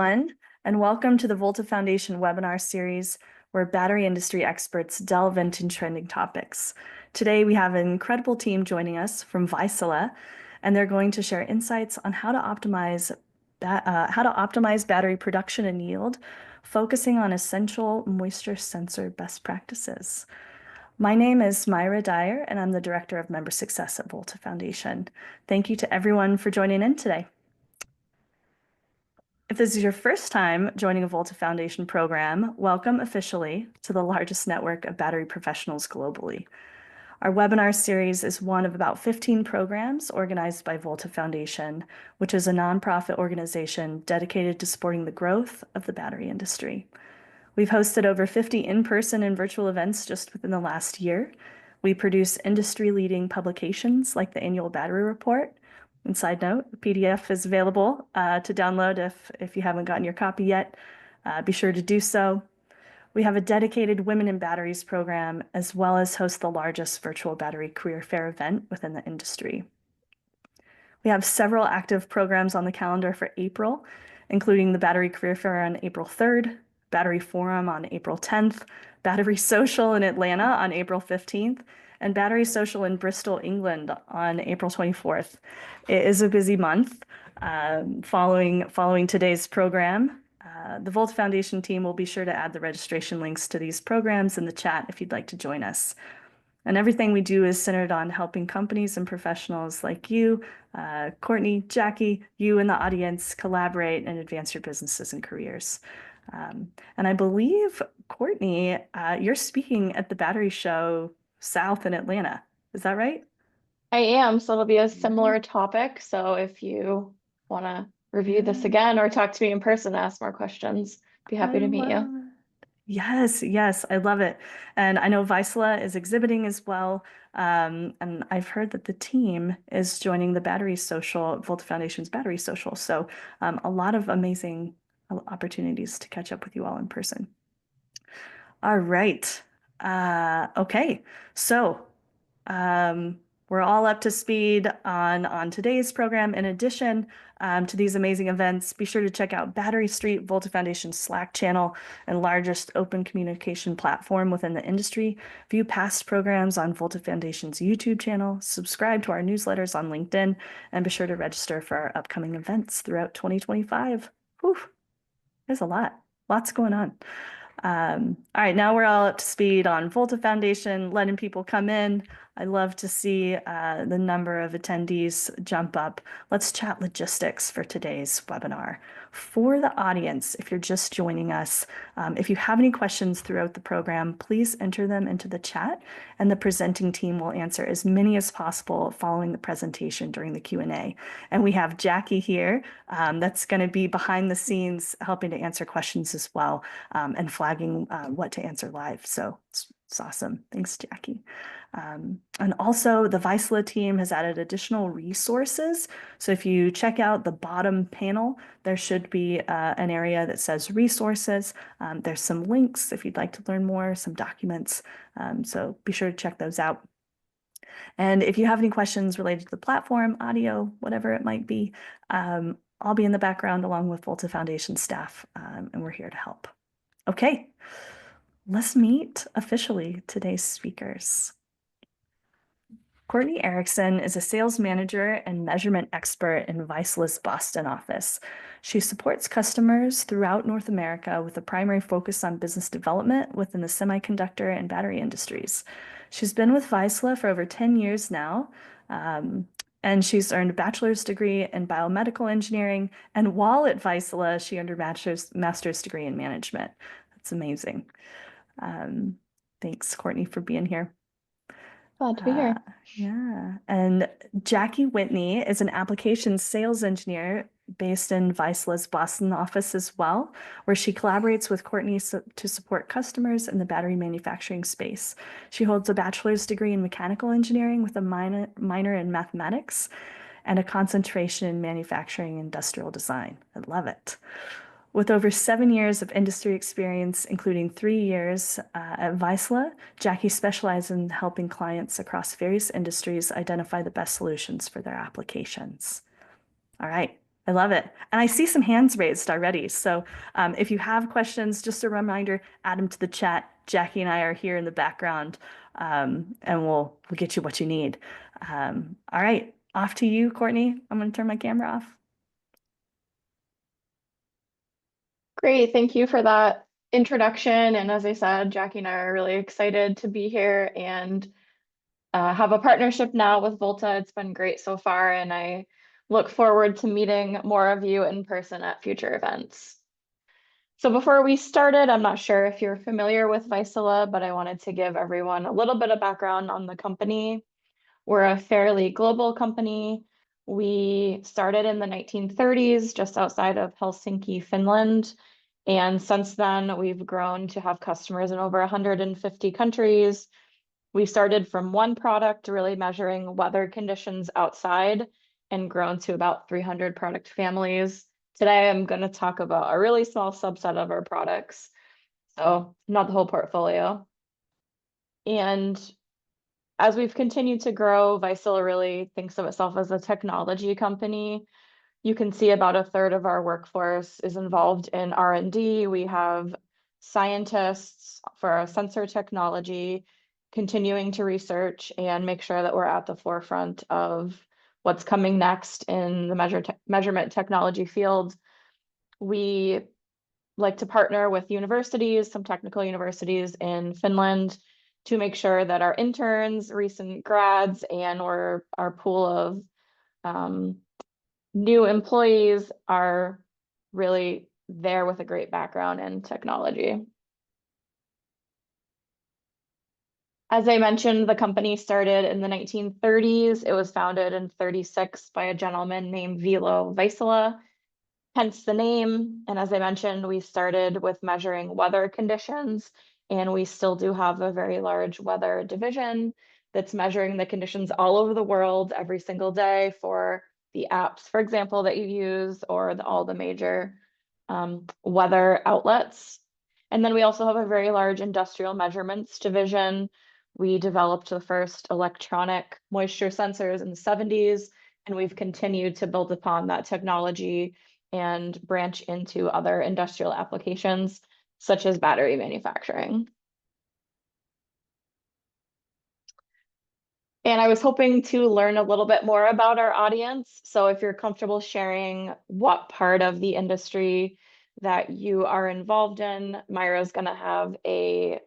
everyone, and welcome to the Volta Foundation webinar series where battery industry experts delve into trending topics. Today, we have an incredible team joining us from Vaisala, and they're going to share insights on how to optimize battery production and yield, focusing on essential moisture sensor best practices. My name is Myra Dyer, and I'm the Director of Member Success at Volta Foundation. Thank you to everyone for joining in today. If this is your first time joining a Volta Foundation program, welcome officially to the largest network of battery professionals globally. Our webinar series is one of about 15 programs organized by Volta Foundation, which is a nonprofit organization dedicated to supporting the growth of the battery industry. We've hosted over 50 in-person and virtual events just within the last year. We produce industry-leading publications like the Annual Battery Report. And side note, the PDF is available to download if you haven't gotten your copy yet. Be sure to do so. We have a dedicated Women in Batteries program, as well as host the largest virtual battery career fair event within the industry. We have several active programs on the calendar for April, including the Battery Career Fair on April 3rd, Battery Forum on April 10th, Battery Social in Atlanta on April 15th, and Battery Social in Bristol, England on April 24th. It is a busy month. Following today's program, the Volta Foundation team will be sure to add the registration links to these programs in the chat if you'd like to join us. And everything we do is centered on helping companies and professionals like you, Courtney, Jackie, you in the audience, collaborate and advance your businesses and careers. And I believe, Courtney, you're speaking at the Battery Show South in Atlanta. Is that right? I am, so it'll be a similar topic. So if you want to review this again or talk to me in person, ask more questions, be happy to meet you. Yes, I love it. And I know Vaisala is exhibiting as well. And I've heard that the team is joining the Battery Social, Volta Foundation's Battery Social. So a lot of amazing opportunities to catch up with you all in person. All right. Okay. So we're all up to speed on today's program. In addition to these amazing events, be sure to check out Battery Street, Volta Foundation's Slack channel and largest open communication platform within the industry. View past programs on Volta Foundation's YouTube channel, subscribe to our newsletters on LinkedIn, and be sure to register for our upcoming events throughout 2025. Whew, there's lots going on. All right, now we're all up to speed on Volta Foundation, letting people come in. I love to see the number of attendees jump up. Let's chat logistics for today's webinar. For the audience, if you're just joining us, if you have any questions throughout the program, please enter them into the chat, and the presenting team will answer as many as possible following the presentation during the Q&A. And we have Jackie here that's going to be behind the scenes helping to answer questions as well and flagging what to answer live. So it's awesome. Thanks, Jackie. And also the Vaisala team has added additional resources. So if you check out the bottom panel, there should be an area that says resources. There's some links if you'd like to learn more, some documents. So be sure to check those out. And if you have any questions related to the platform, audio, whatever it might be, I'll be in the background along with Volta Foundation staff, and we're here to help. Okay, let's meet officially today's speakers. Courtney Erickson is a sales manager and measurement expert in Vaisala's Boston office. She supports customers throughout North America with a primary focus on business development within the semiconductor and battery industries. She's been with Vaisala for over 10 years now, and she's earned a bachelor's degree in biomedical engineering. And while at Vaisala, she earned her master's degree in management. That's amazing. Thanks, Courtney, for being here. Glad to be here. Yeah. And Jackie Whitney is an applications sales engineer based in Vaisala's Boston office as well, where she collaborates with Courtney to support customers in the battery manufacturing space. She holds a bachelor's degree in mechanical engineering with a minor in mathematics and a concentration in manufacturing and industrial design. I love it. With over 7 years of industry experience, including 3 years at Vaisala, Jackie specializes in helping clients across various industries identify the best solutions for their applications. All right, I love it. And I see some hands raised already. So if you have questions, just a reminder, add them to the chat. Jackie and I are here in the background, and we'll get you what you need. All right, off to you, Courtney. I'm going to turn my camera off. Great, thank you for that introduction. And as I said, Jackie and I are really excited to be here and have a partnership now with Volta. It's been great so far, and I look forward to meeting more of you in person at future events. So before we started, I'm not sure if you're familiar with Vaisala, but I wanted to give everyone a little bit of background on the company. We're a fairly global company. We started in the 1930s, just outside of Helsinki, Finland. And since then, we've grown to have customers in over 150 countries. We started from one product, really measuring weather conditions outside, and grown to about 300 product families. Today, I'm going to talk about a really small subset of our products, so not the whole portfolio. And as we've continued to grow, Vaisala really thinks of itself as a technology company. You can see about a third of our workforce is involved in R&D. We have scientists for our sensor technology, continuing to research and make sure that we're at the forefront of what's coming next in the measurement technology field. We like to partner with universities, some technical universities in Finland, to make sure that our interns, recent grads, and our pool of new employees are really there with a great background in technology. As I mentioned, the company started in the 1930s. It was founded in 36 by a gentleman named Vilo Vaisala, hence the name. And as I mentioned, we started with measuring weather conditions, and we still do have a very large weather division that's measuring the conditions all over the world every single day for the apps, for example, that you use, or all the major weather outlets. And then we also have a very large industrial measurements division. We developed the first electronic moisture sensors in the 70s, and we've continued to build upon that technology and branch into other industrial applications, such as battery manufacturing. And I was hoping to learn a little bit more about our audience. So if you're comfortable sharing what part of the industry that you are involved in, Myra's going to have a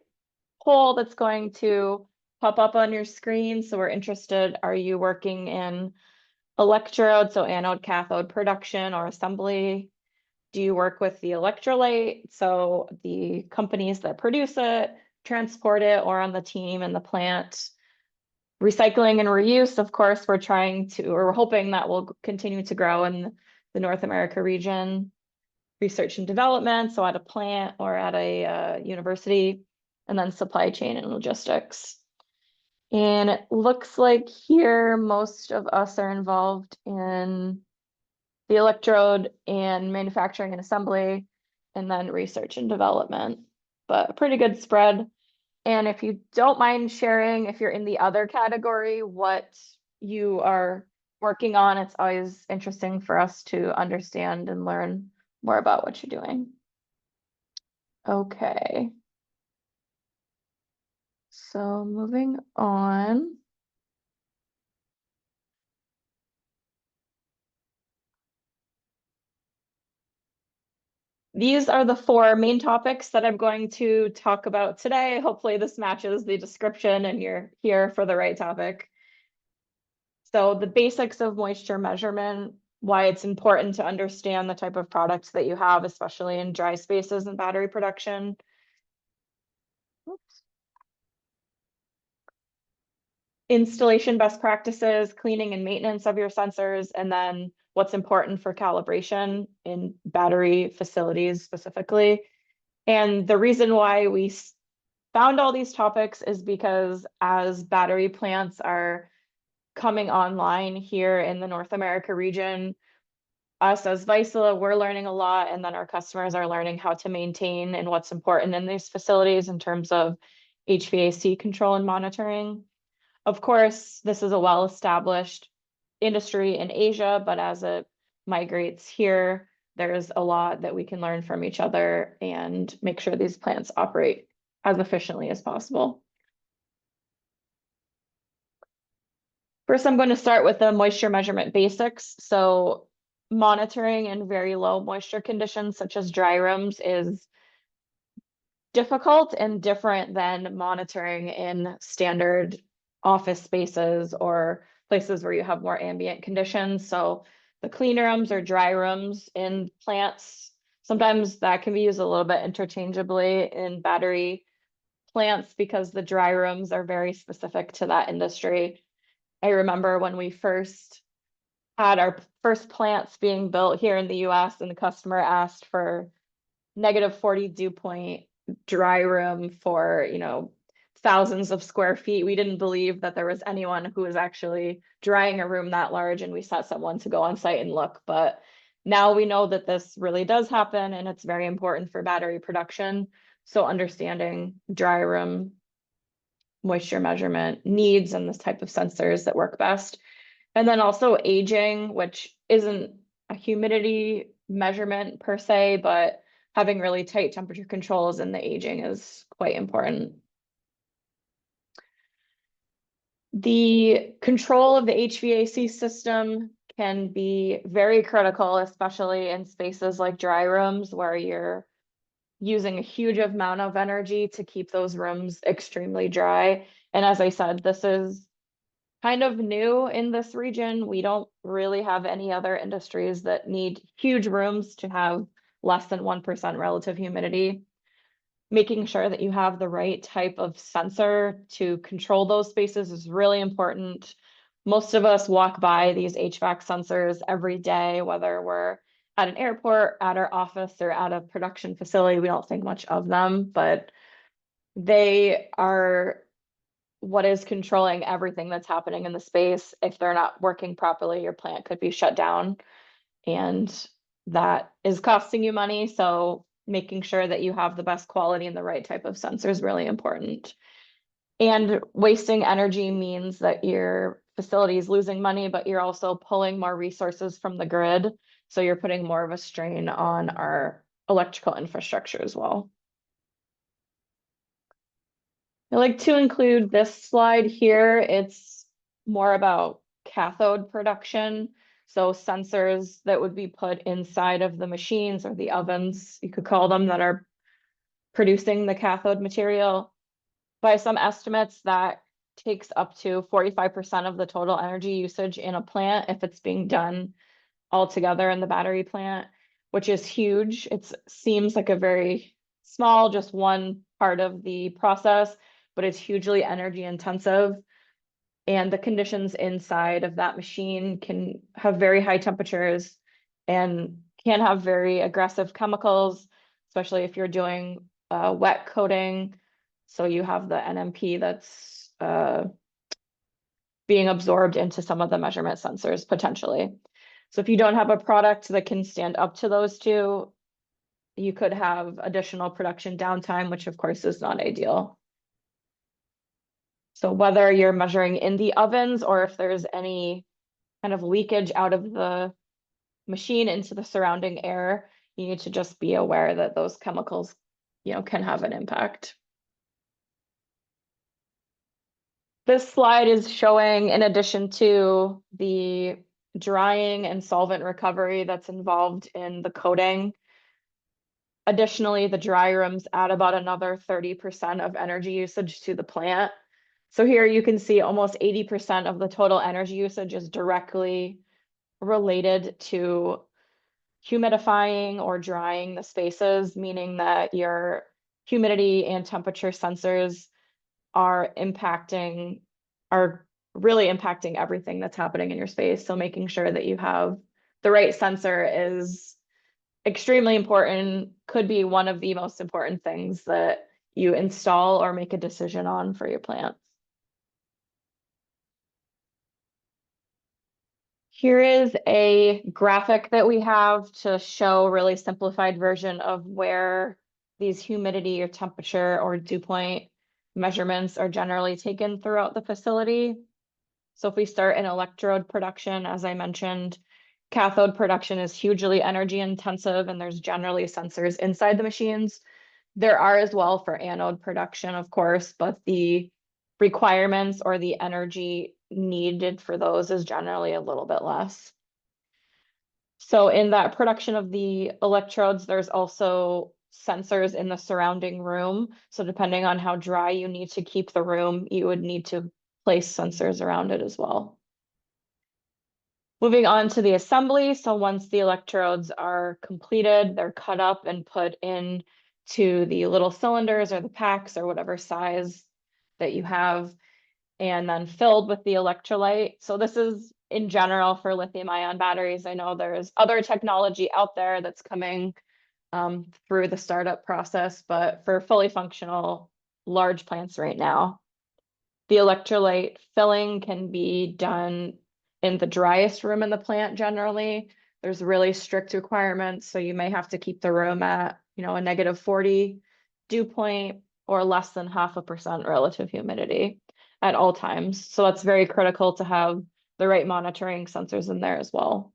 poll that's going to pop up on your screen. So we're interested, are you working in electrode, so anode cathode production or assembly? Do you work with the electrolyte, so the companies that produce it, transport it, or on the team in the plant? Recycling and reuse, of course, we're hoping that will continue to grow in the North America region. Research and development, so at a plant or at a university, and then supply chain and logistics. And it looks like here most of us are involved in the electrode and manufacturing and assembly, and then research and development, but a pretty good spread. And if you don't mind sharing, if you're in the other category, what you are working on, it's always interesting for us to understand and learn more about what you're doing. Okay. So moving on. These are the four main topics that I'm going to talk about today. Hopefully this matches the description and you're here for the right topic. So the basics of moisture measurement, why it's important to understand the type of products that you have, especially in dry spaces and battery production. Oops. Installation best practices, cleaning and maintenance of your sensors, and then what's important for calibration in battery facilities specifically. And the reason why we found all these topics is because as battery plants are coming online here in the North America region, us as Vaisala, we're learning a lot, and then our customers are learning how to maintain and what's important in these facilities in terms of HVAC control and monitoring. Of course, this is a well-established industry in Asia, but as it migrates here, there's a lot that we can learn from each other and make sure these plants operate as efficiently as possible. First, I'm going to start with the moisture measurement basics. So monitoring in very low moisture conditions, such as dry rooms, is difficult and different than monitoring in standard office spaces or places where you have more ambient conditions. So the clean rooms or dry rooms in plants, sometimes that can be used a little bit interchangeably in battery plants because the dry rooms are very specific to that industry. I remember when we first had our first plants being built here in the US and the customer asked for -40 dew point dry room for, thousands of square feet. We didn't believe that there was anyone who was actually drying a room that large, and we sent someone to go on site and look. But now we know that this really does happen and it's very important for battery production. So understanding dry room moisture measurement needs and this type of sensors that work best. And then also aging, which isn't a humidity measurement per se, but having really tight temperature controls in the aging is quite important. The control of the HVAC system can be very critical, especially in spaces like dry rooms where you're using a huge amount of energy to keep those rooms extremely dry. And as I said, this is kind of new in this region. We don't really have any other industries that need huge rooms to have less than 1% relative humidity. Making sure that you have the right type of sensor to control those spaces is really important. Most of us walk by these HVAC sensors every day, whether we're at an airport, at our office, or at a production facility. We don't think much of them, but they are what is controlling everything that's happening in the space. If they're not working properly, your plant could be shut down, and that is costing you money. So making sure that you have the best quality and the right type of sensor is really important. And wasting energy means that your facility is losing money, but you're also pulling more resources from the grid. So you're putting more of a strain on our electrical infrastructure as well. I like to include this slide here. It's more about cathode production. So sensors that would be put inside of the machines or the ovens, you could call them, that are producing the cathode material. By some estimates, that takes up to 45% of the total energy usage in a plant if it's being done all together in the battery plant, which is huge. It seems like a very small, just one part of the process, but it's hugely energy intensive. And the conditions inside of that machine can have very high temperatures and can have very aggressive chemicals, especially if you're doing wet coating. So you have the NMP that's being absorbed into some of the measurement sensors potentially. So if you don't have a product that can stand up to those two, you could have additional production downtime, which of course is not ideal. So whether you're measuring in the ovens or if there's any kind of leakage out of the machine into the surrounding air, you need to just be aware that those chemicals, can have an impact. This slide is showing, in addition to the drying and solvent recovery that's involved in the coating, additionally, the dry rooms add about another 30% of energy usage to the plant. So here you can see almost 80% of the total energy usage is directly related to humidifying or drying the spaces, meaning that your humidity and temperature sensors are really impacting everything that's happening in your space. So making sure that you have the right sensor is extremely important, could be one of the most important things that you install or make a decision on for your plants. Here is a graphic that we have to show a really simplified version of where these humidity or temperature or dew point measurements are generally taken throughout the facility. So if we start in electrode production, as I mentioned, Cathode production is hugely energy intensive, and there's generally sensors inside the machines. There are as well for anode production, of course, but the requirements or the energy needed for those is generally a little bit less. So in that production of the electrodes, there's also sensors in the surrounding room. So depending on how dry you need to keep the room, you would need to place sensors around it as well. Moving on to the assembly. So once the electrodes are completed, they're cut up and put in to the little cylinders or the packs or whatever size that you have, and then filled with the electrolyte. So this is in general for lithium ion batteries. I know there's other technology out there that's coming through the startup process, but for fully functional large plants right now, the electrolyte filling can be done in the driest room in the plant generally. There's really strict requirements, so you may have to keep the room at, a -40 dew point or less than 0.5% relative humidity at all times. So that's very critical to have the right monitoring sensors in there as well.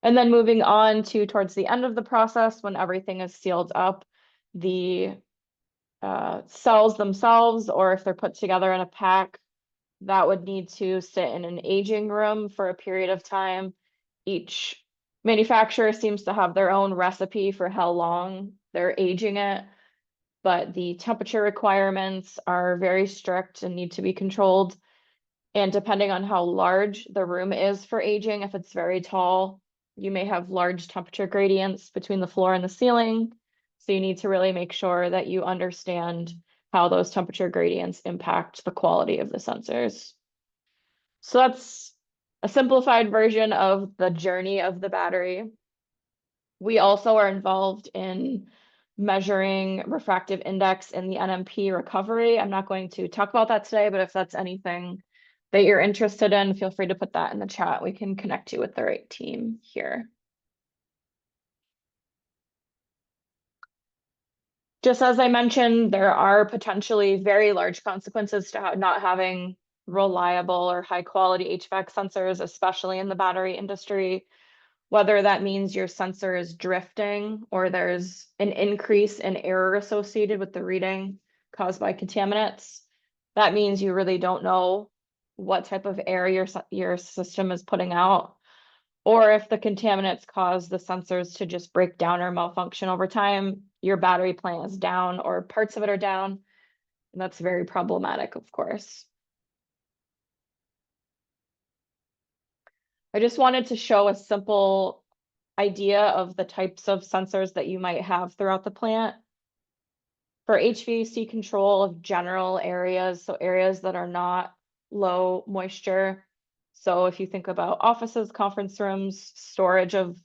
And then moving on to towards the end of the process, when everything is sealed up, the cells themselves, or if they're put together in a pack, that would need to sit in an aging room for a period of time. Each manufacturer seems to have their own recipe for how long they're aging it, but the temperature requirements are very strict and need to be controlled. And depending on how large the room is for aging, if it's very tall, you may have large temperature gradients between the floor and the ceiling. So you need to really make sure that you understand how those temperature gradients impact the quality of the sensors. So that's a simplified version of the journey of the battery. We also are involved in measuring refractive index in the NMP recovery. I'm not going to talk about that today, but if that's anything that you're interested in, feel free to put that in the chat. We can connect you with the right team here. Just as I mentioned, there are potentially very large consequences to not having reliable or high quality HVAC sensors, especially in the battery industry. Whether that means your sensor is drifting or there's an increase in error associated with the reading caused by contaminants. That means you really don't know what type of air your system is putting out, or if the contaminants cause the sensors to just break down or malfunction over time, your battery plant is down or parts of it are down. And that's very problematic, of course. I just wanted to show a simple idea of the types of sensors that you might have throughout the plant. For HVAC control of general areas, so areas that are not low moisture. So if you think about offices, conference rooms, storage of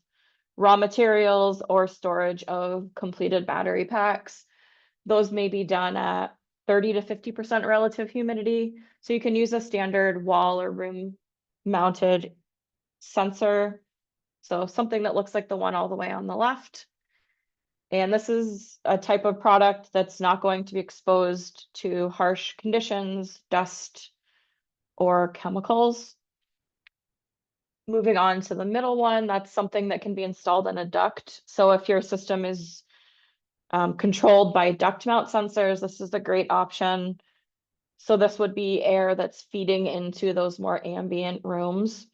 raw materials, or storage of completed battery packs, those may be done at 30 to 50% relative humidity. So you can use a standard wall or room mounted sensor. So something that looks like the one all the way on the left. And this is a type of product that's not going to be exposed to harsh conditions, dust, or chemicals. Moving on to the middle one, that's something that can be installed in a duct. So if your system is controlled by duct mount sensors, this is a great option. So this would be air that's feeding into those more ambient rooms.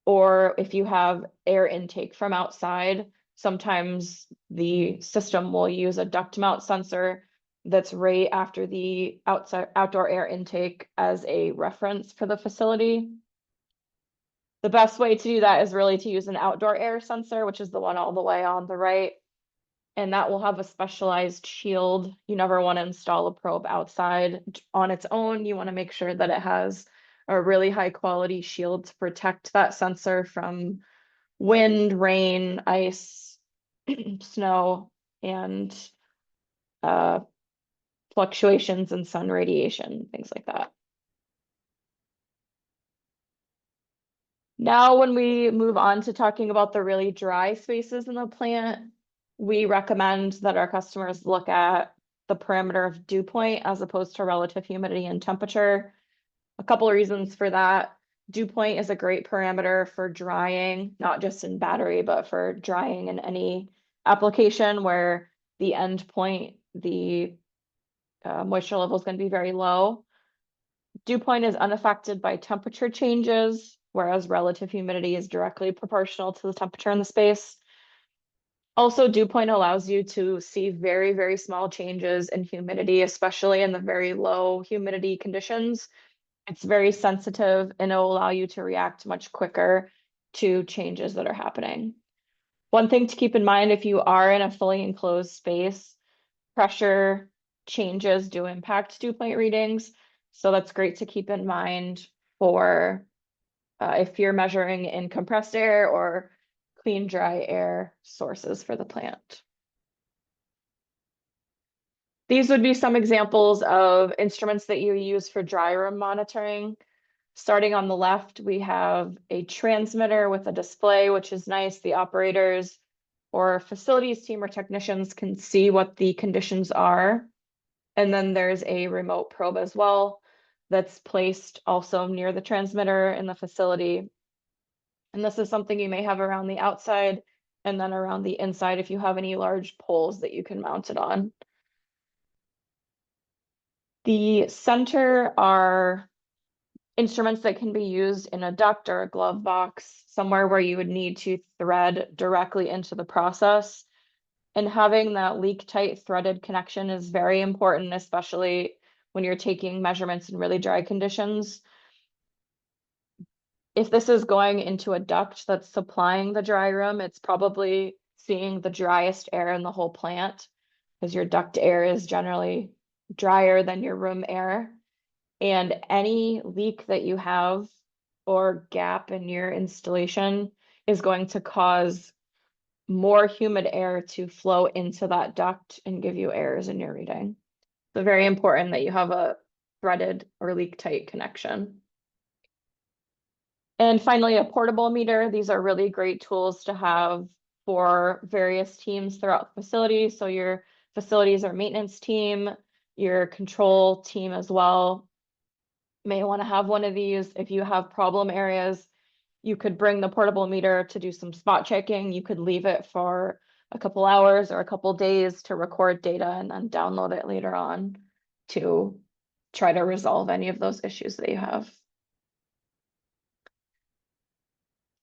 Or if you have air intake from outside, sometimes the system will use a duct mount sensor that's right after the outdoor air intake as a reference for the facility. The best way to do that is really to use an outdoor air sensor, which is the one all the way on the right. And that will have a specialized shield. You never want to install a probe outside on its own. You want to make sure that it has a really high quality shield to protect that sensor from wind, rain, ice, snow, and fluctuations in sun radiation, things like that. Now, when we move on to talking about the really dry spaces in the plant, we recommend that our customers look at the parameter of dew point as opposed to relative humidity and temperature. A couple of reasons for that. Dew point is a great parameter for drying, not just in battery, but for drying in any application where the end point, the moisture level is going to be very low. Dew point is unaffected by temperature changes, whereas relative humidity is directly proportional to the temperature in the space. Also, dew point allows you to see very, very small changes in humidity, especially in the very low humidity conditions. It's very sensitive and it will allow you to react much quicker to changes that are happening. One thing to keep in mind if you are in a fully enclosed space, pressure changes do impact dew point readings. So that's great to keep in mind for if you're measuring in compressed air or clean, dry air sources for the plant. These would be some examples of instruments that you use for dry room monitoring. Starting on the left, we have a transmitter with a display, which is nice. The operators or facilities team or technicians can see what the conditions are. And then there's a remote probe as well that's placed also near the transmitter in the facility. And this is something you may have around the outside and then around the inside if you have any large poles that you can mount it on. The center are instruments that can be used in a duct or a glove box, somewhere where you would need to thread directly into the process. And having that leak tight threaded connection is very important, especially when you're taking measurements in really dry conditions. If this is going into a duct that's supplying the dry room, it's probably seeing the driest air in the whole plant because your duct air is generally drier than your room air. And any leak that you have or gap in your installation is going to cause more humid air to flow into that duct and give you errors in your reading. So very important that you have a threaded or leak tight connection. And finally, a portable meter. These are really great tools to have for various teams throughout the facility. So your facilities or maintenance team, your control team as well may want to have one of these. If you have problem areas, you could bring the portable meter to do some spot checking. You could leave it for a couple hours or a couple days to record data and then download it later on to try to resolve any of those issues that you have.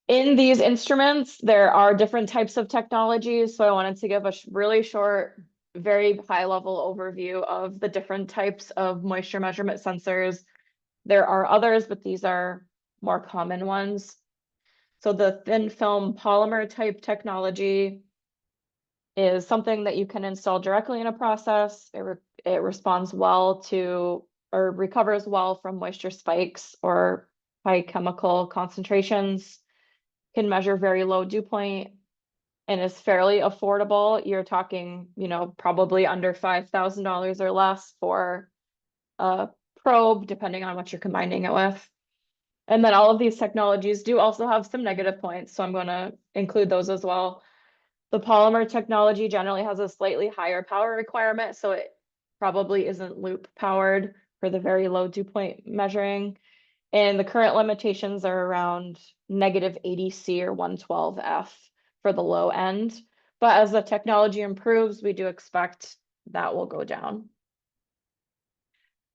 In these instruments, there are different types of technologies. So I wanted to give a really short, very high level overview of the different types of moisture measurement sensors. There are others, but these are more common ones. So the thin film polymer type technology is something that you can install directly in a process. It responds well to or recovers well from moisture spikes or high chemical concentrations, can measure very low dew point, and is fairly affordable. You're talking, probably under $5,000 or less for a probe, depending on what you're combining it with. And then all of these technologies do also have some negative points, so I'm going to include those as well. The polymer technology generally has a slightly higher power requirement, so it probably isn't loop powered for the very low dew point measuring. And the current limitations are around negative 80 C or 112 F for the low end. But as the technology improves, we do expect that will go down.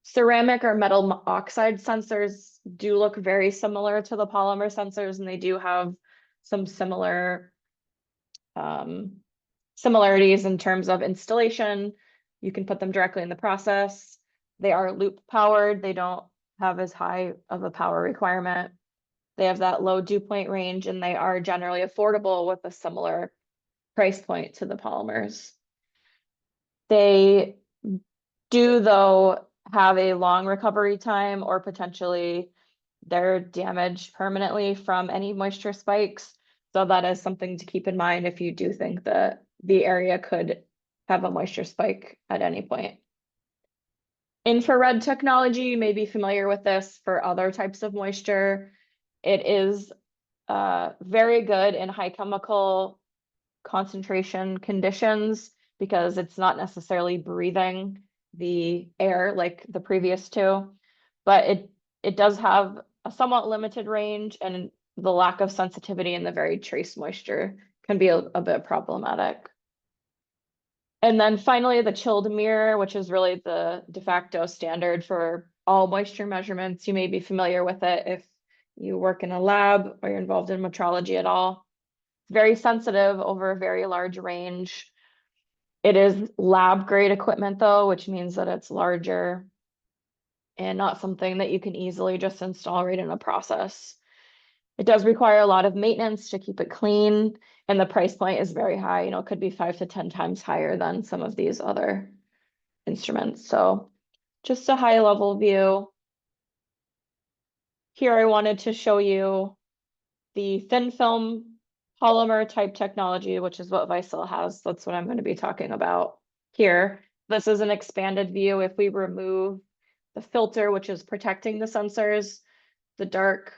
Ceramic or metal oxide sensors do look very similar to the polymer sensors, and they do have some similarities in terms of installation. You can put them directly in the process. They are loop powered. They don't have as high of a power requirement. They have that low dew point range, and they are generally affordable with a similar price point to the polymers. They do, though, have a long recovery time, or potentially they're damaged permanently from any moisture spikes. So that is something to keep in mind if you do think that the area could have a moisture spike at any point. Infrared technology, you may be familiar with this for other types of moisture. It is very good in high chemical concentration conditions because it's not necessarily breathing the air like the previous two, but it does have a somewhat limited range, and the lack of sensitivity and the very trace moisture can be a bit problematic. And then finally, the chilled mirror, which is really the de facto standard for all moisture measurements. You may be familiar with it if you work in a lab or you're involved in metrology at all. It's very sensitive over a very large range. It is lab grade equipment though, which means that it's larger and not something that you can easily just install right in a process. It does require a lot of maintenance to keep it clean, and the price point is very high. You know, it could be 5 to 10 times higher than some of these other instruments. So just a high level view. Here I wanted to show you the thin film polymer type technology, which is what Vaisala has. That's what I'm going to be talking about here. This is an expanded view. If we remove the filter, which is protecting the sensors, the dark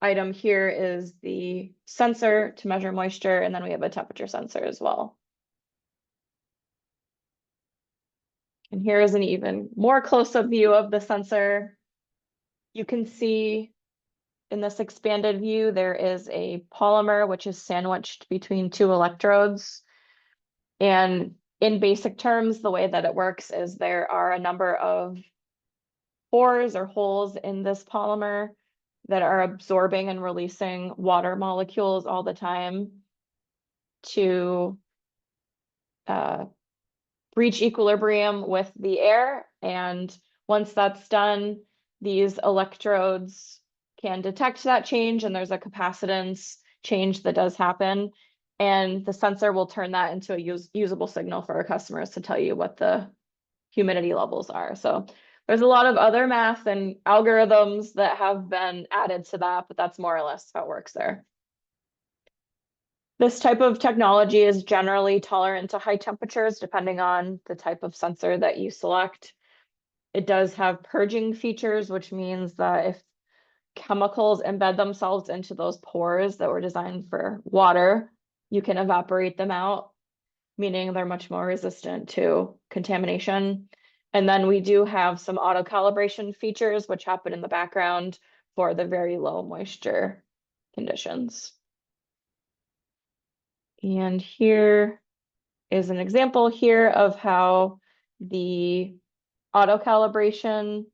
item here is the sensor to measure moisture, and then we have a temperature sensor as well. And here is an even more close-up view of the sensor. You can see in this expanded view, there is a polymer which is sandwiched between two electrodes. And in basic terms, the way that it works is there are a number of pores or holes in this polymer that are absorbing and releasing water molecules all the time to reach equilibrium with the air. And once that's done, these electrodes can detect that change, and there's a capacitance change that does happen. And the sensor will turn that into a usable signal for our customers to tell you what the humidity levels are. So there's a lot of other math and algorithms that have been added to that, but that's more or less how it works there. This type of technology is generally tolerant to high temperatures, depending on the type of sensor that you select. It does have purging features, which means that if chemicals embed themselves into those pores that were designed for water, you can evaporate them out, meaning they're much more resistant to contamination. And then we do have some auto calibration features, which happen in the background for the very low moisture conditions. And here is an example here of how the auto calibration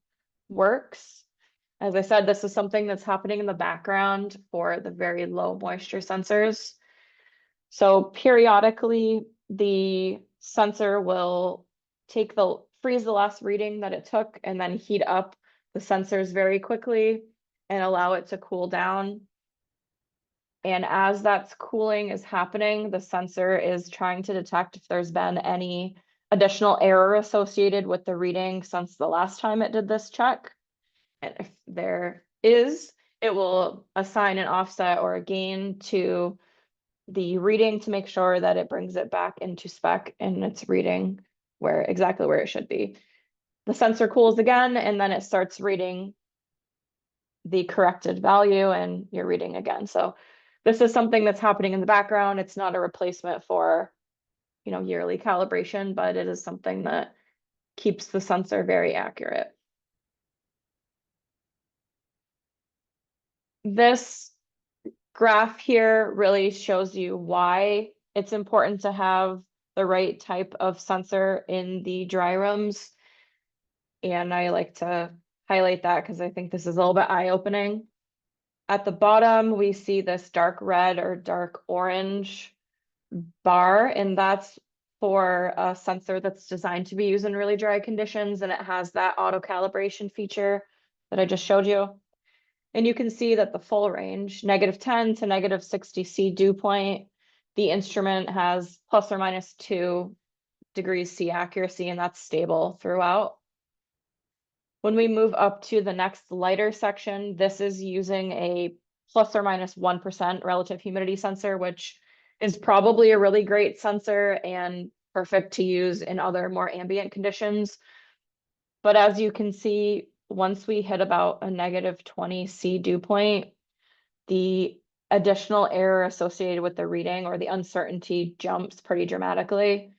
works. As I said, this is something that's happening in the background for the very low moisture sensors. So periodically, the sensor will freeze the last reading that it took and then heat up the sensors very quickly and allow it to cool down. And as that's cooling is happening, the sensor is trying to detect if there's been any additional error associated with the reading since the last time it did this check. And if there is, it will assign an offset or a gain to the reading to make sure that it brings it back into spec and it's reading exactly where it should be. The sensor cools again, and then it starts reading the corrected value, and you're reading again. So this is something that's happening in the background. It's not a replacement for, yearly calibration, but it is something that keeps the sensor very accurate. This graph here really shows you why it's important to have the right type of sensor in the dry rooms. And I like to highlight that because I think this is a little bit eye-opening. At the bottom, we see this dark red or dark orange bar, and that's for a sensor that's designed to be used in really dry conditions, and it has that auto calibration feature that I just showed you. And you can see that the full range, -10 to -60 C dew point, the instrument has ±2 degrees C accuracy, and that's stable throughout. When we move up to the next lighter section, this is using a ±1% relative humidity sensor, which is probably a really great sensor and perfect to use in other more ambient conditions. But as you can see, once we hit about a -20 C dew point, the additional error associated with the reading or the uncertainty jumps pretty dramatically.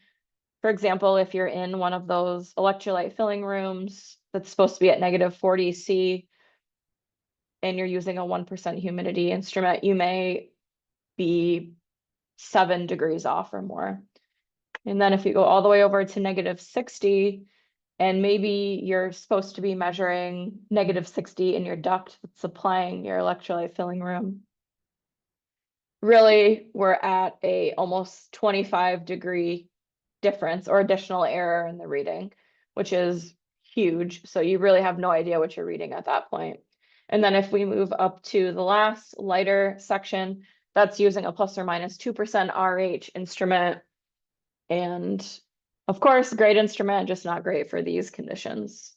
For example, if you're in one of those electrolyte filling rooms that's supposed to be at -40 C, and you're using a 1% humidity instrument, you may be 7 degrees off or more. And then if you go all the way over to -60, and maybe you're supposed to be measuring -60 in your duct that's supplying your electrolyte filling room. Really, we're at a almost 25-degree difference or additional error in the reading, which is huge. So you really have no idea what you're reading at that point. And then if we move up to the last lighter section, that's using a plus or minus 2% RH instrument. And of course, great instrument, just not great for these conditions.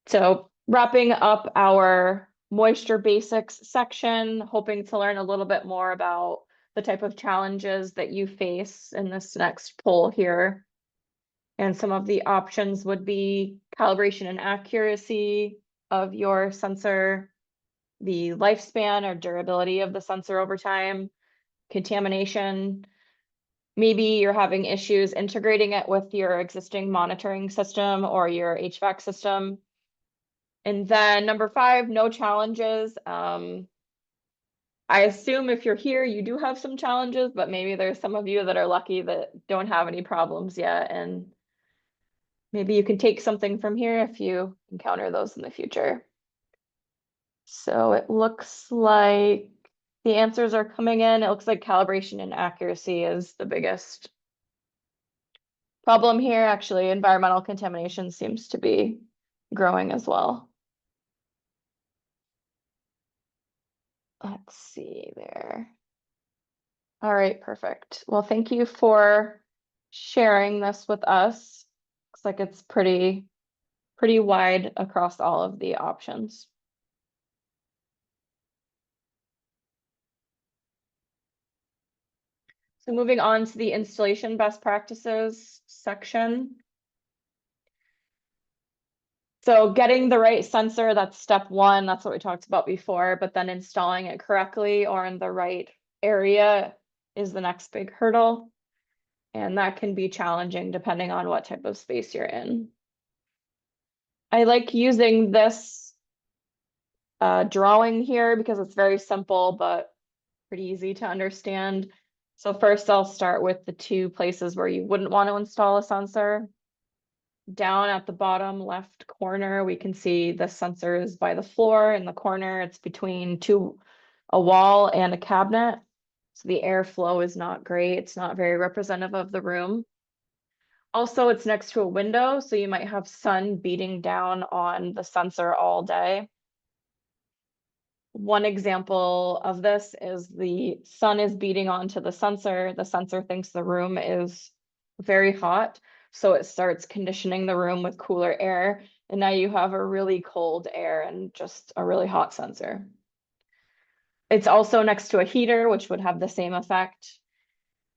So wrapping up our moisture basics section, hoping to learn a little bit more about the type of challenges that you face in this next poll here. And some of the options would be calibration and accuracy of your sensor, the lifespan or durability of the sensor over time, contamination. Maybe you're having issues integrating it with your existing monitoring system or your HVAC system. And then number 5, no challenges. I assume if you're here, you do have some challenges, but maybe there's some of you that are lucky that don't have any problems yet. And maybe you can take something from here if you encounter those in the future. So it looks like the answers are coming in. It looks like calibration and accuracy is the biggest problem here. Actually, environmental contamination seems to be growing as well. Let's see there. All right, perfect. Well, thank you for sharing this with us. Looks like it's pretty wide across all of the options. So moving on to the installation best practices section. So getting the right sensor, that's step 1. That's what we talked about before, but then installing it correctly or in the right area is the next big hurdle. And that can be challenging depending on what type of space you're in. I like using this drawing here because it's very simple, but pretty easy to understand. So first I'll start with the 2 places where you wouldn't want to install a sensor. Down at the bottom left corner, we can see the sensor is by the floor. In the corner, it's between a wall and a cabinet. So the airflow is not great. It's not very representative of the room. Also, it's next to a window, so you might have sun beating down on the sensor all day. One example of this is the sun is beating onto the sensor. The sensor thinks the room is very hot, so it starts conditioning the room with cooler air. And now you have a really cold air and just a really hot sensor. It's also next to a heater, which would have the same effect.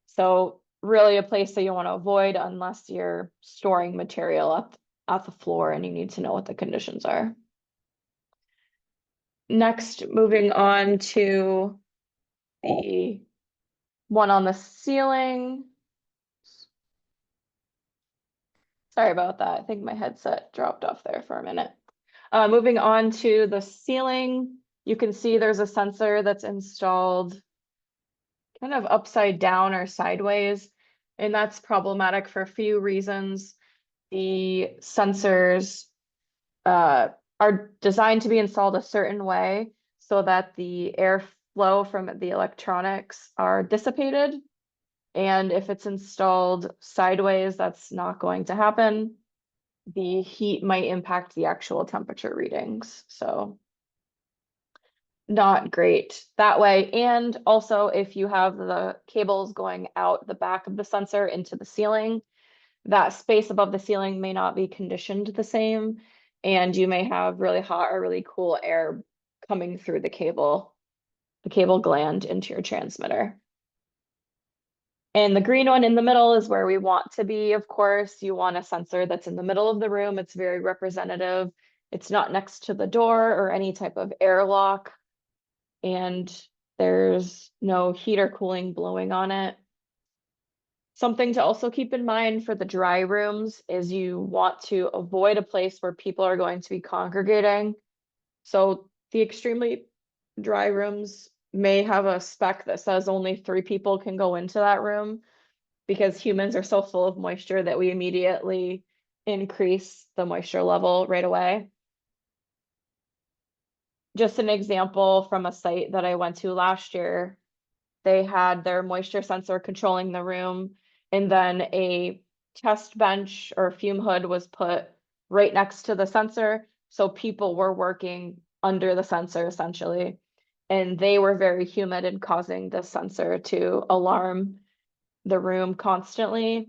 So really a place that you want to avoid unless you're storing material at the floor and you need to know what the conditions are. Next, moving on to the one on the ceiling. Sorry about that. I think my headset dropped off there for a minute. Moving on to the ceiling, you can see there's a sensor that's installed kind of upside down or sideways, and that's problematic for a few reasons. The sensors are designed to be installed a certain way so that the airflow from the electronics are dissipated. And if it's installed sideways, that's not going to happen. The heat might impact the actual temperature readings. So not great that way. And also if you have the cables going out the back of the sensor into the ceiling, that space above the ceiling may not be conditioned the same. And you may have really hot or really cool air coming through the cable gland into your transmitter. And the green one in the middle is where we want to be, of course. You want a sensor that's in the middle of the room. It's very representative. It's not next to the door or any type of airlock. And there's no heat or cooling blowing on it. Something to also keep in mind for the dry rooms is you want to avoid a place where people are going to be congregating. So the extremely dry rooms may have a spec that says only 3 people can go into that room because humans are so full of moisture that we immediately increase the moisture level right away. Just an example from a site that I went to last year, they had their moisture sensor controlling the room, and then a test bench or fume hood was put right next to the sensor. So people were working under the sensor essentially, and they were very humid and causing the sensor to alarm the room constantly,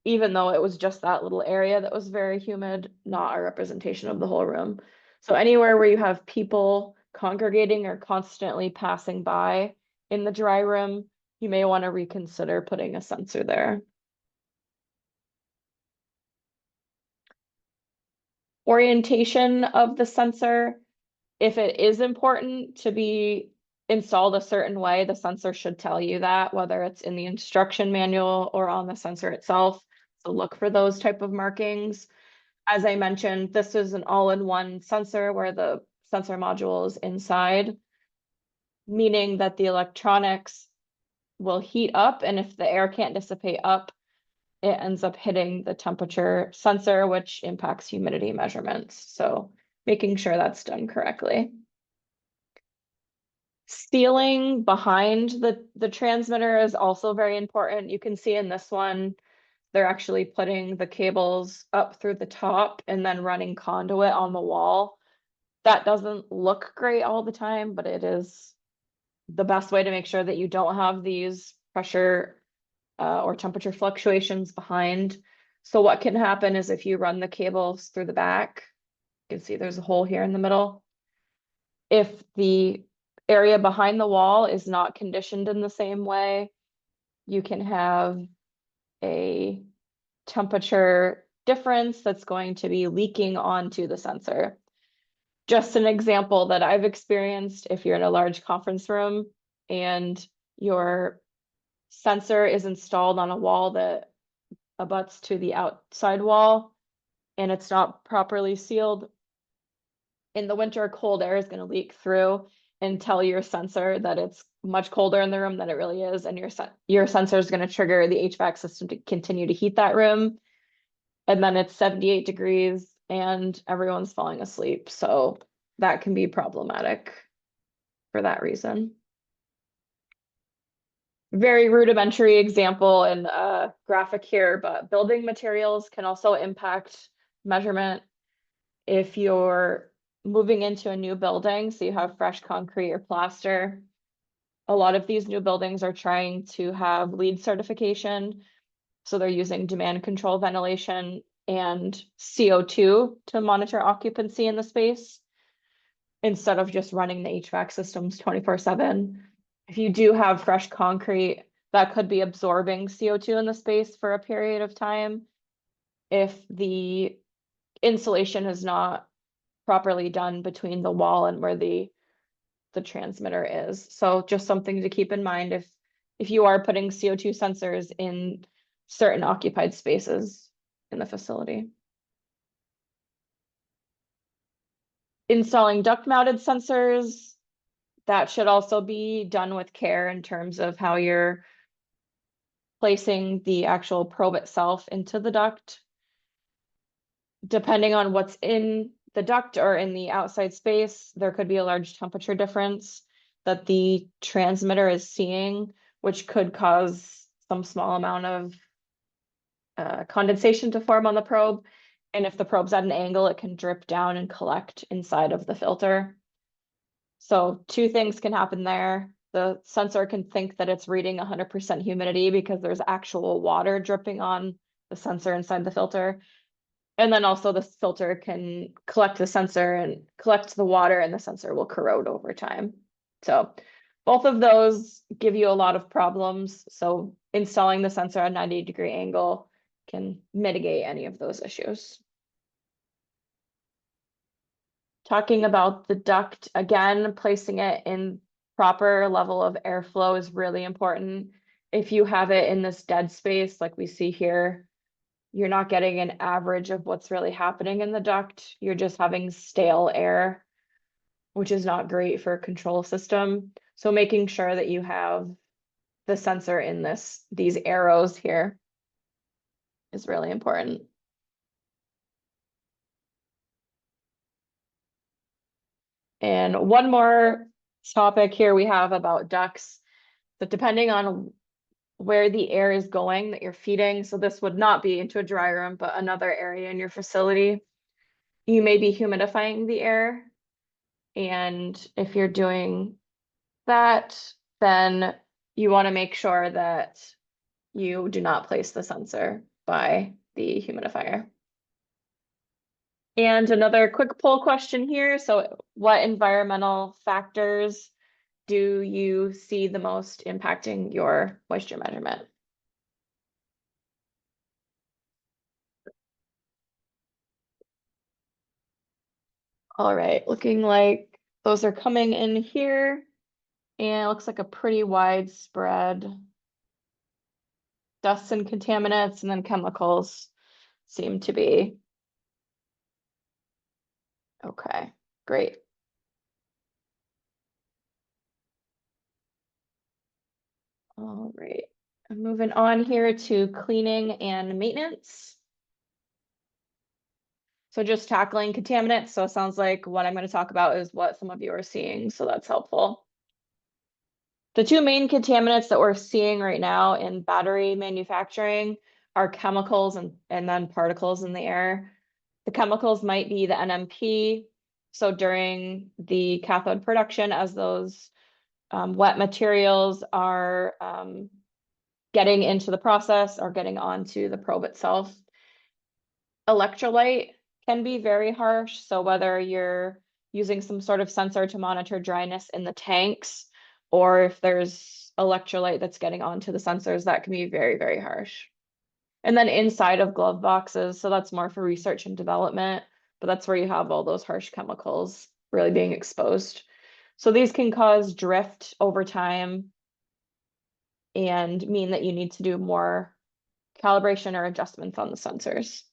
even though it was just that little area that was very humid, not a representation of the whole room. So anywhere where you have people congregating or constantly passing by in the dry room, you may want to reconsider putting a sensor there. Orientation of the sensor, if it is important to be installed a certain way, the sensor should tell you that, whether it's in the instruction manual or on the sensor itself. So look for those type of markings. As I mentioned, this is an all-in-one sensor where the sensor module is inside, meaning that the electronics will heat up, and if the air can't dissipate up, it ends up hitting the temperature sensor, which impacts humidity measurements. So making sure that's done correctly. Sealing behind the transmitter is also very important. You can see in this one, they're actually putting the cables up through the top and then running conduit on the wall. That doesn't look great all the time, but it is the best way to make sure that you don't have these pressure or temperature fluctuations behind. So what can happen is if you run the cables through the back, you can see there's a hole here in the middle. If the area behind the wall is not conditioned in the same way, you can have a temperature difference that's going to be leaking onto the sensor. Just an example that I've experienced, if you're in a large conference room and your sensor is installed on a wall that abuts to the outside wall and it's not properly sealed, in the winter, cold air is going to leak through and tell your sensor that it's much colder in the room than it really is, and your sensor is going to trigger the HVAC system to continue to heat that room. And then it's 78 degrees and everyone's falling asleep. So that can be problematic for that reason. Very rudimentary example and graphic here, but building materials can also impact measurement. If you're moving into a new building, so you have fresh concrete or plaster, a lot of these new buildings are trying to have LEED certification. So they're using demand control ventilation and CO2 to monitor occupancy in the space instead of just running the HVAC systems 24/7. If you do have fresh concrete, that could be absorbing CO2 in the space for a period of time. If the insulation is not properly done between the wall and where the transmitter is. So just something to keep in mind if you are putting CO2 sensors in certain occupied spaces in the facility. Installing duct mounted sensors, that should also be done with care in terms of how you're placing the actual probe itself into the duct. Depending on what's in the duct or in the outside space, there could be a large temperature difference that the transmitter is seeing, which could cause some small amount of condensation to form on the probe. And if the probe's at an angle, it can drip down and collect inside of the filter. So two things can happen there. The sensor can think that it's reading 100% humidity because there's actual water dripping on the sensor inside the filter. And then also the filter can collect the sensor and collect the water, and the sensor will corrode over time. So both of those give you a lot of problems. So installing the sensor at a 90-degree angle can mitigate any of those issues. Talking about the duct, again, placing it in proper level of airflow is really important. if you have it in this dead space like we see here, you're not getting an average of what's really happening in the duct. You're just having stale air, which is not great for a control system. So making sure that you have the sensor in these arrows here is really important. And one more topic here we have about ducts. So depending on where the air is going that you're feeding, so this would not be into a dry room, but another area in your facility, you may be humidifying the air. And if you're doing that, then you want to make sure that you do not place the sensor by the humidifier. And another quick poll question here. So what environmental factors do you see the most impacting your moisture measurement? All right, looking like those are coming in here, and it looks like a pretty widespread dust and contaminants, and then chemicals seem to be. Okay, great. All right, I'm moving on here to cleaning and maintenance. So just tackling contaminants. So it sounds like what I'm going to talk about is what some of you are seeing. So that's helpful. The two main contaminants that we're seeing right now in battery manufacturing are chemicals and then particles in the air. The chemicals might be the NMP. So during the cathode production, as those wet materials are getting into the process or getting onto the probe itself, electrolyte can be very harsh. So whether you're using some sort of sensor to monitor dryness in the tanks, or if there's electrolyte that's getting onto the sensors, that can be very, very harsh. And then inside of glove boxes, so that's more for research and development, but that's where you have all those harsh chemicals really being exposed. So these can cause drift over time and mean that you need to do more calibration or adjustments on the sensors.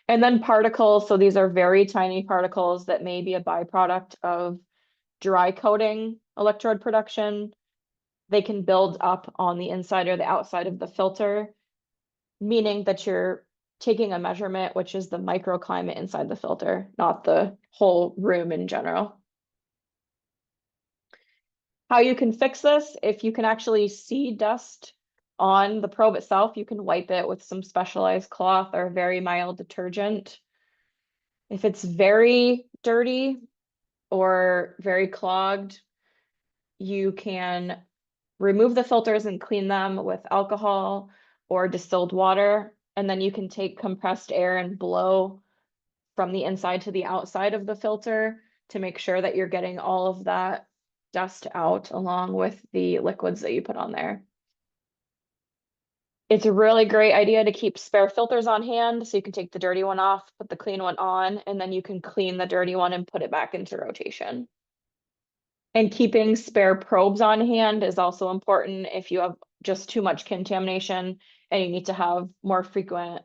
And then particles, so these are very tiny particles that may be a byproduct of dry coating electrode production. They can build up on the inside or the outside of the filter, meaning that you're taking a measurement, which is the microclimate inside the filter, not the whole room in general. How you can fix this, if you can actually see dust on the probe itself, you can wipe it with some specialized cloth or very mild detergent. If it's very dirty or very clogged, you can remove the filters and clean them with alcohol or distilled water. And then you can take compressed air and blow from the inside to the outside of the filter to make sure that you're getting all of that dust out along with the liquids that you put on there. It's a really great idea to keep spare filters on hand so you can take the dirty one off, put the clean one on, and then you can clean the dirty one and put it back into rotation. And keeping spare probes on hand is also important if you have just too much contamination and you need to have more frequent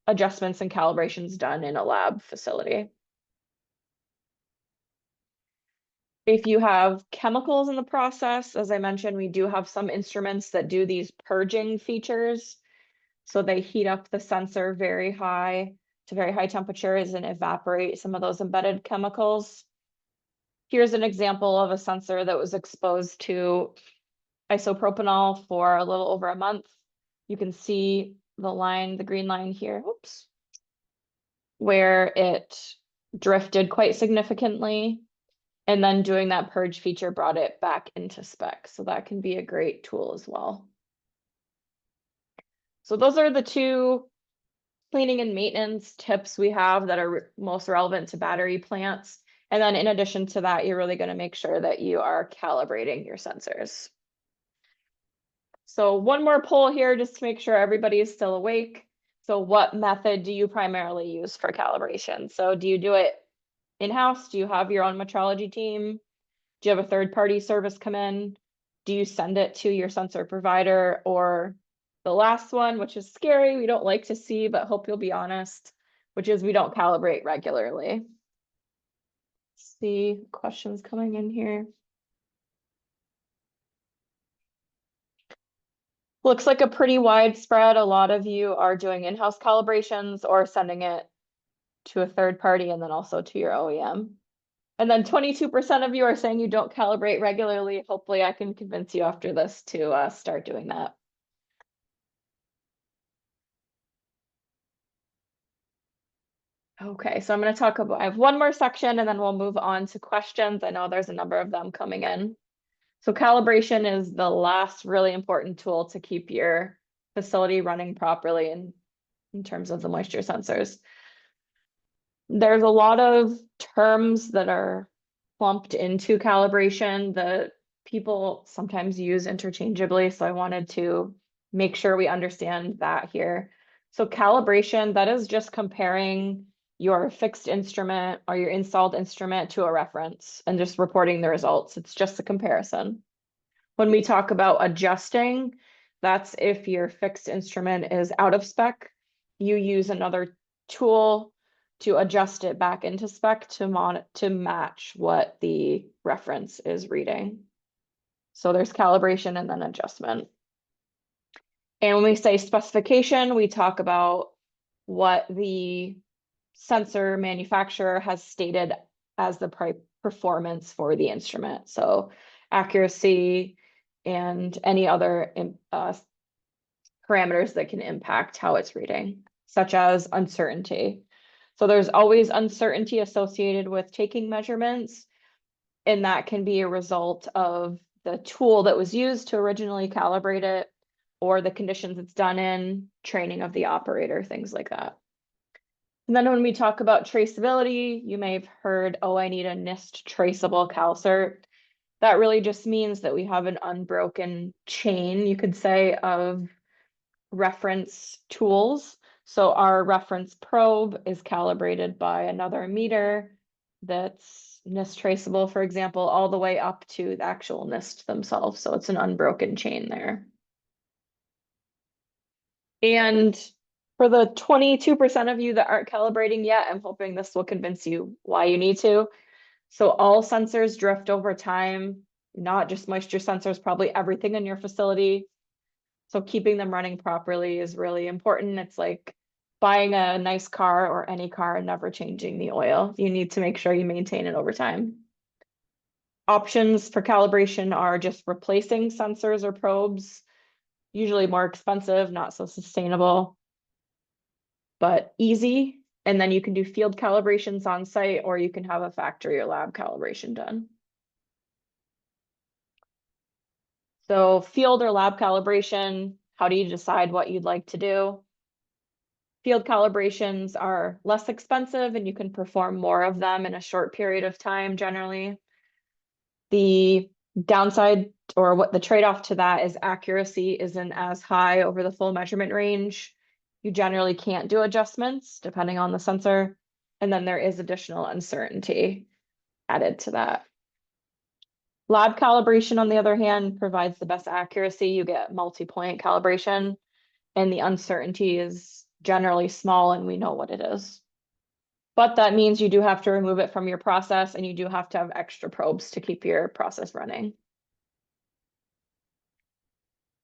adjustments and calibrations done in a lab facility. If you have chemicals in the process, as I mentioned, we do have some instruments that do these purging features. So they heat up the sensor very high to very high temperatures and evaporate some of those embedded chemicals. Here's an example of a sensor that was exposed to isopropanol for a little over a month. You can see the line, the green line here, oops, where it drifted quite significantly. And then doing that purge feature brought it back into spec. So that can be a great tool as well. So those are the two cleaning and maintenance tips we have that are most relevant to battery plants. And then in addition to that, you're really going to make sure that you are calibrating your sensors. So one more poll here just to make sure everybody is still awake. So what method do you primarily use for calibration? So do you do it in-house? Do you have your own metrology team? Do you have a third-party service come in? do you send it to your sensor provider, or the last one, which is scary, we don't like to see, but hope you'll be honest, which is we don't calibrate regularly. See questions coming in here. Looks like a pretty widespread. A lot of you are doing in-house calibrations or sending it to a third party and then also to your OEM. And then 22% of you are saying you don't calibrate regularly. Hopefully I can convince you after this to start doing that. Okay, so I'm going to talk about, I have one more section and then we'll move on to questions. I know there's a number of them coming in. So calibration is the last really important tool to keep your facility running properly in terms of the moisture sensors. There's a lot of terms that are clumped into calibration that people sometimes use interchangeably, so I wanted to make sure we understand that here. So calibration, that is just comparing your fixed instrument or your installed instrument to a reference and just reporting the results. It's just a comparison. When we talk about adjusting, that's if your fixed instrument is out of spec, you use another tool to adjust it back into spec to match what the reference is reading. So there's calibration and then adjustment. And when we say specification, we talk about what the sensor manufacturer has stated as the performance for the instrument. So accuracy and any other parameters that can impact how it's reading, such as uncertainty. So there's always uncertainty associated with taking measurements, and that can be a result of the tool that was used to originally calibrate it, or the conditions it's done in, training of the operator, things like that. And then when we talk about traceability, you may have heard, oh, I need a NIST traceable CalCert. That really just means that we have an unbroken chain, you could say, of reference tools. So our reference probe is calibrated by another meter that's NIST traceable, for example, all the way up to the actual NIST themselves. So it's an unbroken chain there. And for the 22% of you that aren't calibrating yet, I'm hoping this will convince you why you need to. So all sensors drift over time, not just moisture sensors, probably everything in your facility. So keeping them running properly is really important. It's like buying a nice car or any car and never changing the oil. You need to make sure you maintain it over time. Options for calibration are just replacing sensors or probes, usually more expensive, not so sustainable, but easy. And then you can do field calibrations on site, or you can have a factory or lab calibration done. So field or lab calibration, how do you decide what you'd like to do? Field calibrations are less expensive and you can perform more of them in a short period of time generally. The downside, or what the trade-off to that is, accuracy isn't as high over the full measurement range. You generally can't do adjustments depending on the sensor. And then there is additional uncertainty added to that. Lab calibration, on the other hand, provides the best accuracy. You get multi-point calibration, and the uncertainty is generally small and we know what it is. But that means you do have to remove it from your process, and you do have to have extra probes to keep your process running.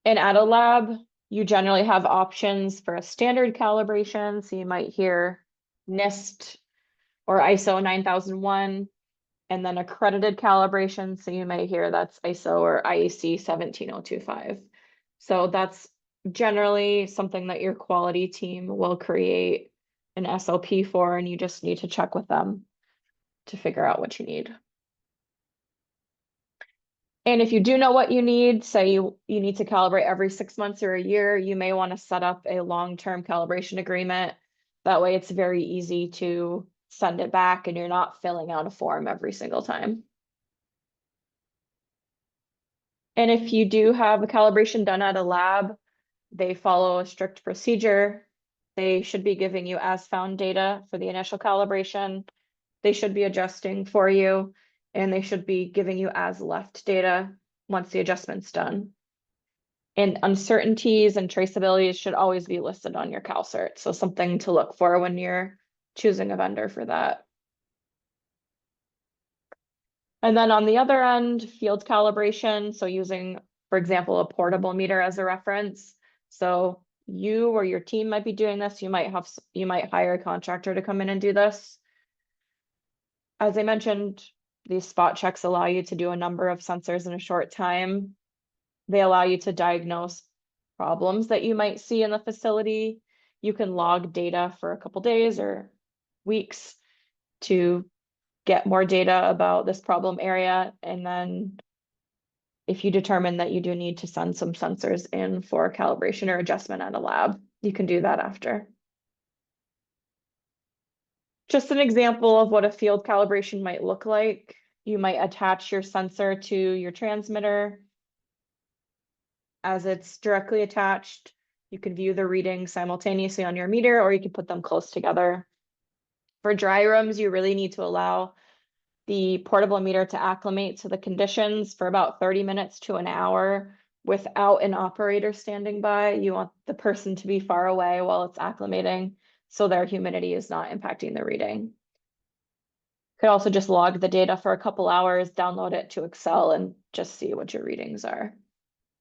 And at a lab, you generally have options for a standard calibration. So you might hear NIST or ISO 9001, and then accredited calibration. So you may hear that's ISO or IEC 17025. So that's generally something that your quality team will create an SOP for, and you just need to check with them to figure out what you need. And if you do know what you need, say you need to calibrate every 6 months or a year, you may want to set up a long-term calibration agreement. That way it's very easy to send it back and you're not filling out a form every single time. And if you do have a calibration done at a lab, they follow a strict procedure. They should be giving you as found data for the initial calibration. They should be adjusting for you, and they should be giving you as left data. once the adjustment's done. And uncertainties and traceabilities should always be listed on your CalCert. So something to look for when you're choosing a vendor for that. And then on the other end, field calibration. So using, for example, a portable meter as a reference. So you or your team might be doing this. You might hire a contractor to come in and do this. As I mentioned, these spot checks allow you to do a number of sensors in a short time. They allow you to diagnose problems that you might see in the facility. You can log data for a couple days or weeks to get more data about this problem area. And then if you determine that you do need to send some sensors in for calibration or adjustment at a lab, you can do that after. Just an example of what a field calibration might look like. You might attach your sensor to your transmitter. As it's directly attached, you can view the readings simultaneously on your meter, or you can put them close together. For dry rooms, you really need to allow the portable meter to acclimate to the conditions for about 30 minutes to an hour without an operator standing by. You want the person to be far away while it's acclimating so their humidity is not impacting the reading. Could also just log the data for a couple hours, download it to Excel, and just see what your readings are.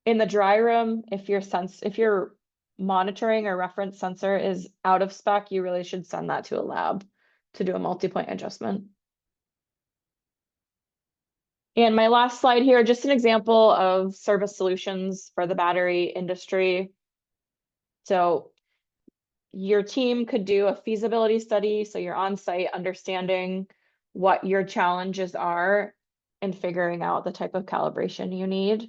In the dry room, if your monitoring or reference sensor is out of spec, you really should send that to a lab to do a multi-point adjustment. And my last slide here, just an example of service solutions for the battery industry. So your team could do a feasibility study, so you're on site understanding what your challenges are and figuring out the type of calibration you need.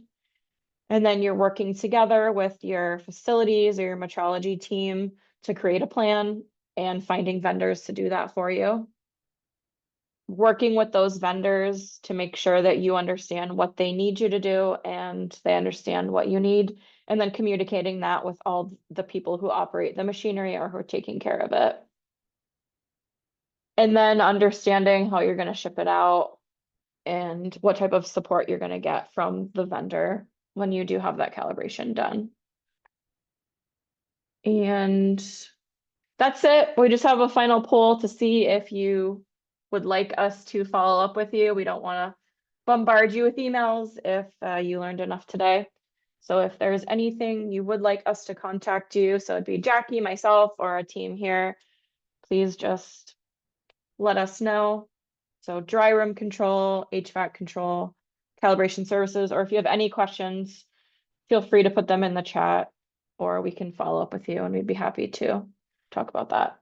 And then you're working together with your facilities or your metrology team to create a plan and finding vendors to do that for you. Working with those vendors to make sure that you understand what they need you to do and they understand what you need, and then communicating that with all the people who operate the machinery or who are taking care of it. And then understanding how you're going to ship it out and what type of support you're going to get from the vendor when you do have that calibration done. And that's it. We just have a final poll to see if you would like us to follow up with you. We don't want to bombard you with emails if you learned enough today. So if there's anything you would like us to contact you, so it'd be Jackie, myself, or our team here, please just let us know. So dry room control, HVAC control, calibration services, or if you have any questions, feel free to put them in the chat, or we can follow up with you and we'd be happy to talk about that.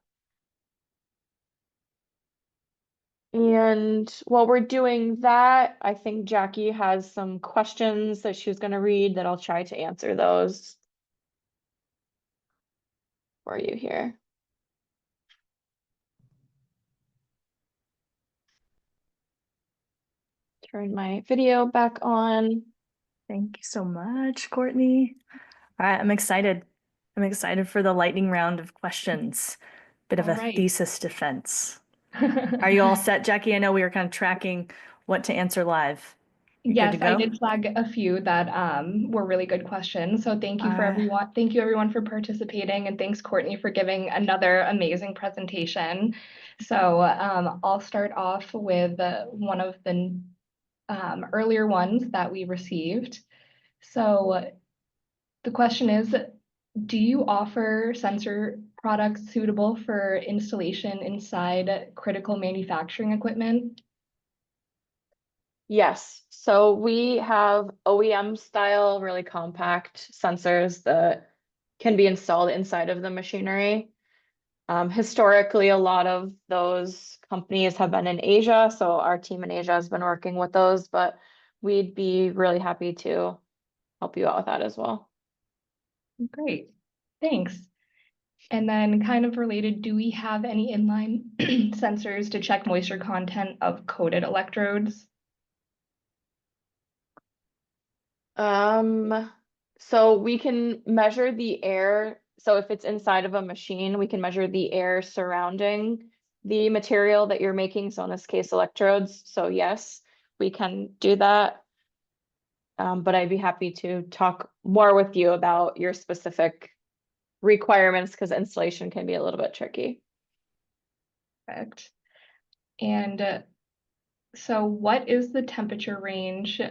And while we're doing that, I think Jackie has some questions that she was going to read that I'll try to answer those for you here. Turn my video back on. Thank you so much, Courtney. All right, I'm excited. I'm excited for the lightning round of questions. Bit of All a right. thesis defense. Are you all set, Jackie? I know we were kind of tracking what to answer live. You're good Yes, to go? I did flag a few that were really good questions. So thank you for everyone. Thank you everyone for participating, and thanks Courtney for giving another amazing presentation. So I'll start off with one of the earlier ones that we received. So the question is, do you offer sensor products suitable for installation inside critical manufacturing equipment? Yes, so we have OEM style, really compact sensors that can be installed inside of the machinery. Historically, a lot of those companies have been in Asia, so our team in Asia has been working with those, but we'd be really happy to help you out with that as well. Great, thanks. And then kind of related, do we have any inline sensors to check moisture content of coated electrodes? So we can measure the air. So if it's inside of a machine, we can measure the air surrounding the material that you're making. So in this case, electrodes. So yes, we can do that. but I'd be happy to talk more with you about your specific requirements because installation can be a little bit tricky. Perfect. And so what is the temperature range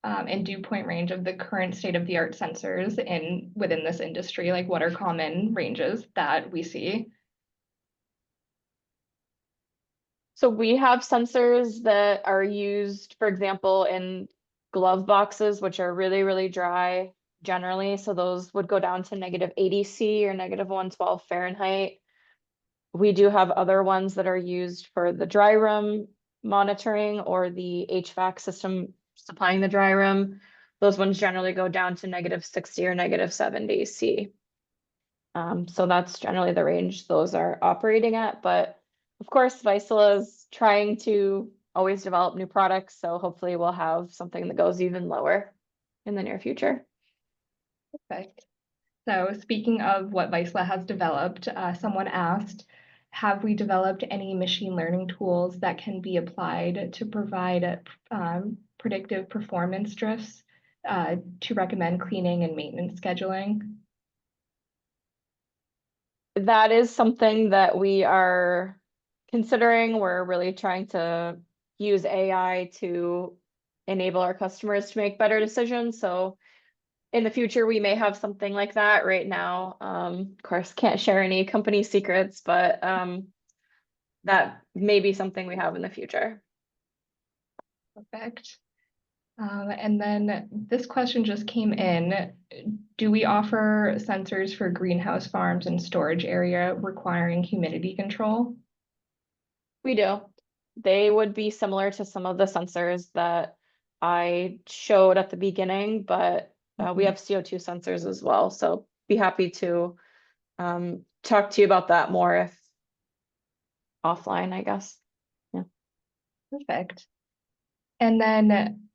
and dew point range of the current state-of-the-art sensors within this industry? Like, what are common ranges that we see? So we have sensors that are used, for example, in glove boxes, which are really, really dry generally. So those would go down to -80°C or -112°F. We do have other ones that are used for the dry room monitoring or the HVAC system supplying the dry room. Those ones generally go down to -60 or -70°C. So that's generally the range those are operating at. But of course, Vaisala is trying to always develop new products. So hopefully we'll have something that goes even lower in the near future. Perfect. So speaking of what Vaisala has developed, someone asked, have we developed any machine learning tools that can be applied to provide predictive performance drifts to recommend cleaning and maintenance scheduling? That is something that we are considering. We're really trying to use AI to enable our customers to make better decisions. So in the future, we may have something like that. Right now, of course, can't share any company secrets, but that may be something we have in the future. Perfect. And then this question just came in. Do we offer sensors for greenhouse farms and storage area requiring humidity control? We do. They would be similar to some of the sensors that I showed at the beginning, but we have CO2 sensors as well. So be happy to talk to you about that more if offline, I guess. Yeah. Perfect. And then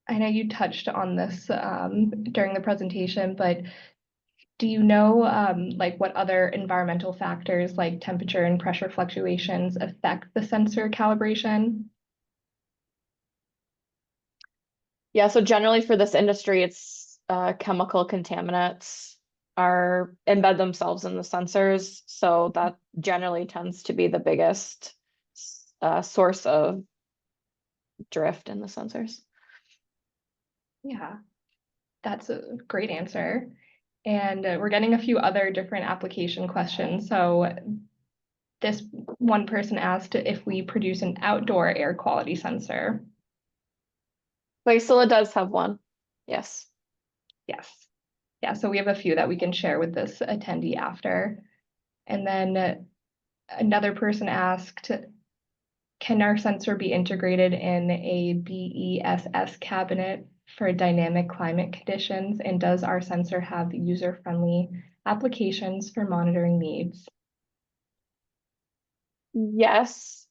I know you touched on this during the presentation, but do you know like what other environmental factors like temperature and pressure fluctuations affect the sensor calibration? Yeah, so generally for this industry, it's chemical contaminants are embed themselves in the sensors. So that generally tends to be the biggest source of drift in the sensors. Yeah, that's a great answer. And we're getting a few other different application questions. So this one person asked if we produce an outdoor air quality sensor. Vaisala does have one. Yes. Yes. Yeah, so we have a few that we can share with this attendee after. And then another person asked, can our sensor be integrated in a BESS cabinet for dynamic climate conditions? And does our sensor have user-friendly applications for monitoring needs? Yes,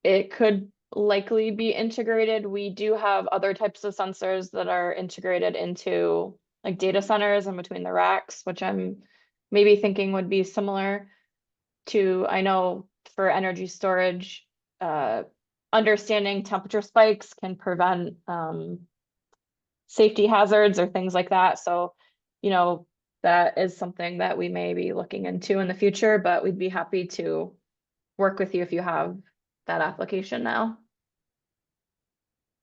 it could likely be integrated. We do have other types of sensors that are integrated into like data centers and between the racks, which I'm maybe thinking would be similar to, I know for energy storage, understanding temperature spikes can prevent safety hazards or things like that. So, that is something that we may be looking into in the future, but we'd be happy to work with you if you have that application now.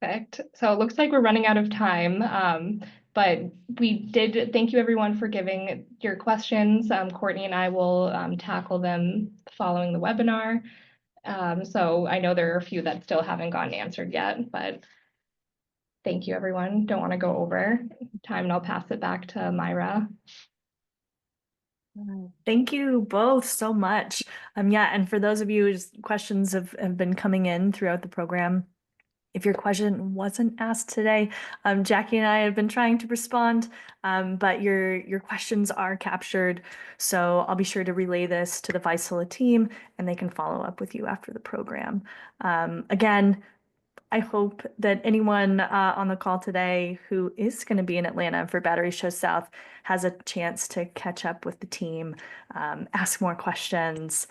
Perfect. So it looks like we're running out of time, but we did thank you everyone for giving your questions. Courtney and I will tackle them following the webinar. So I know there are a few that still haven't gotten answered yet, but thank you everyone. Don't want to go over time and I'll pass it back to Myra. Thank you both so much. Yeah, and for those of you whose questions have been coming in throughout the program, if your question wasn't asked today, Jackie and I have been trying to respond, but your questions are captured. So I'll be sure to relay this to the Vaisala team and they can follow up with you after the program. Again, I hope that anyone on the call today who is going to be in Atlanta for Battery Show South has a chance to catch up with the team, ask more questions,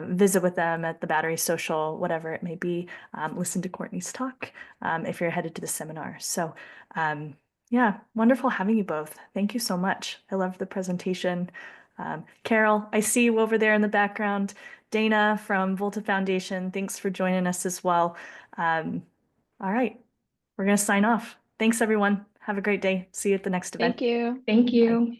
visit with them at the Battery Social, whatever it may be, listen to Courtney's talk if you're headed to the seminar. So Yeah, wonderful having you both. Thank you so much. I loved the presentation. Carol, I see you over there in the background. Dana from Volta Foundation, thanks for joining us as well. All right, we're going to sign off. Thanks, everyone. Have a great day. See you at the next event. Thank you. Thank Bye. you.